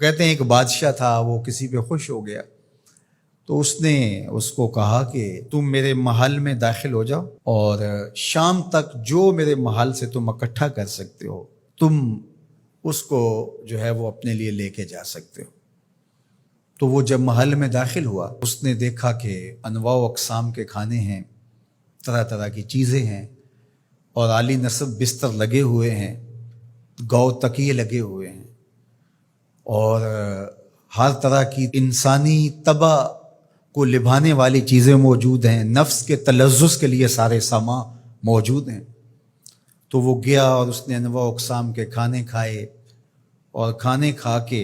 کہتے ہیں ایک بادشاہ تھا، وہ کسی پہ خوش ہو گیا تو اس نے اس کو کہا کہ تم میرے محل میں داخل ہو جاؤ اور شام تک جو میرے محل سے تم اکٹھا کر سکتے ہو تم اس کو جو ہے وہ اپنے لیے لے کے جا سکتے ہو۔ تو وہ جب محل میں داخل ہوا اس نے دیکھا کہ انواع و اقسام کے کھانے ہیں، طرح طرح کی چیزیں ہیں، اور عالی نصب بستر لگے ہوئے ہیں، گو تکیے لگے ہوئے ہیں، اور ہر طرح کی انسانی طبع کو لبھانے والی چیزیں موجود ہیں، نفس کے تلذذ کے لیے سارے سامان موجود ہیں۔ تو وہ گیا اور اس نے انواع و اقسام کے کھانے کھائے، اور کھانے کھا کے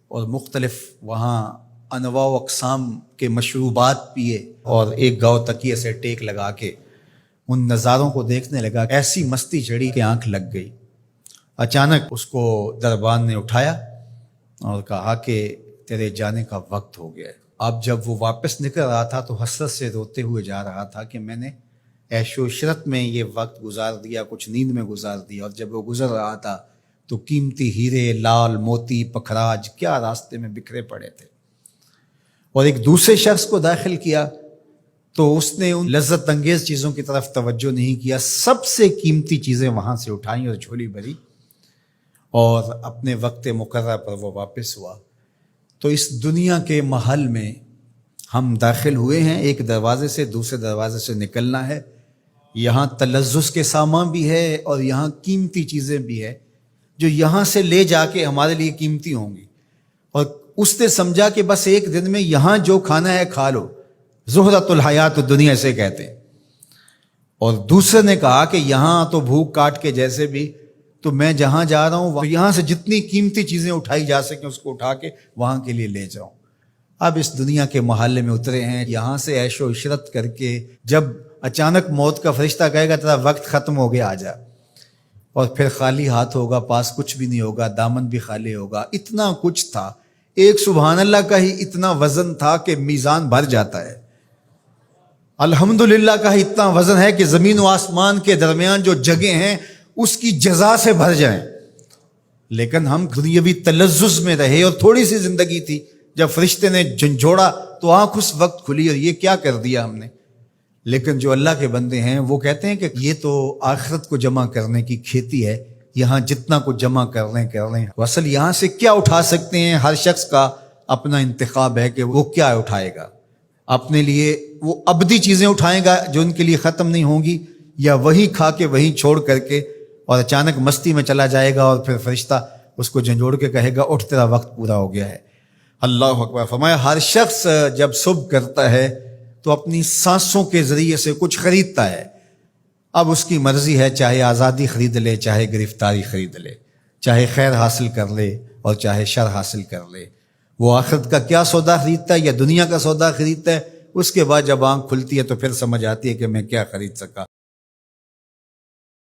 اور مختلف وہاں انواع و اقسام کے مشروبات پیے، اور ایک گاؤ تکیے سے ٹیک لگا کے ان نظاروں کو دیکھنے لگا۔ ایسی مستی چڑھی کہ آنکھ لگ گئی۔ اچانک اس کو دربان نے اٹھایا اور کہا کہ تیرے جانے کا وقت ہو گیا ہے۔ اب جب وہ واپس نکل رہا تھا تو حسرت سے روتے ہوئے جا رہا تھا کہ میں نے عیش و عشرت میں یہ وقت گزار دیا، کچھ نیند میں گزار دیا، اور جب وہ گزر رہا تھا تو قیمتی ہیرے، لال موتی، پکھراج کیا راستے میں بکھرے پڑے تھے۔ اور ایک دوسرے شخص کو داخل کیا تو اس نے ان لذت انگیز چیزوں کی طرف توجہ نہیں کیا، سب سے قیمتی چیزیں وہاں سے اٹھائیں اور جھولی بھری، اور اپنے وقت مقررہ پر وہ واپس ہوا۔ تو اس دنیا کے محل میں ہم داخل ہوئے ہیں، ایک دروازے سے دوسرے دروازے سے نکلنا ہے۔ یہاں تلذذ کے سامان بھی ہے اور یہاں قیمتی چیزیں بھی ہے جو یہاں سے لے جا کے ہمارے لیے قیمتی ہوں گی، اور اس نے سمجھا کہ بس ایک دن میں یہاں جو کھانا ہے کھا لو، زہرۃ الحیات الدنیا سے کہتے ہیں۔ اور دوسرے نے کہا کہ یہاں تو بھوک کاٹ کے جیسے بھی، تو میں جہاں جا رہا ہوں یہاں سے جتنی قیمتی چیزیں اٹھائی جا سکیں اس کو اٹھا کے وہاں کے لیے لے جاؤں۔ اب اس دنیا کے محلے میں اترے ہیں، یہاں سے عیش و عشرت کر کے جب اچانک موت کا فرشتہ کہے گا تیرا وقت ختم ہو گیا، آ جا، اور پھر خالی ہاتھ ہوگا، پاس کچھ بھی نہیں ہوگا، دامن بھی خالی ہوگا۔ اتنا کچھ تھا، ایک سبحان اللہ کا ہی اتنا وزن تھا کہ میزان بھر جاتا ہے، الحمدللہ کا ہی اتنا وزن ہے کہ زمین و آسمان کے درمیان جو جگہیں ہیں اس کی جزا سے بھر جائیں۔ لیکن ہم دنیاوی تلذذ میں رہے اور تھوڑی سی زندگی تھی، جب فرشتے نے جھنجھوڑا تو آنکھ اس وقت کھلی اور یہ کیا کر دیا ہم نے۔ لیکن جو اللہ کے بندے ہیں وہ کہتے ہیں کہ یہ تو آخرت کو جمع کرنے کی کھیتی ہے، یہاں جتنا کچھ جمع کر لیں۔ اصل یہاں سے کیا اٹھا سکتے ہیں، ہر شخص کا اپنا انتخاب ہے کہ وہ کیا اٹھائے گا۔ اپنے لیے وہ ابدی چیزیں اٹھائے گا جو ان کے لیے ختم نہیں ہوں گی، یا وہیں کھا کے وہیں چھوڑ کر کے اور اچانک مستی میں چلا جائے گا، اور پھر فرشتہ اس کو جھنجھوڑ کے کہے گا اٹھ تیرا وقت پورا ہو گیا ہے۔ اللہ اکبر۔ فرمایا ہر شخص جب صبح کرتا ہے تو اپنی سانسوں کے ذریعے سے کچھ خریدتا ہے۔ اب اس کی مرضی ہے، چاہے آزادی خرید لے، چاہے گرفتاری خرید لے، چاہے خیر حاصل کر لے اور چاہے شر حاصل کر لے۔ وہ آخرت کا کیا سودا خریدتا ہے یا دنیا کا سودا خریدتا ہے، اس کے بعد جب آنکھ کھلتی ہے تو پھر سمجھ آتی ہے کہ میں کیا خرید سکا۔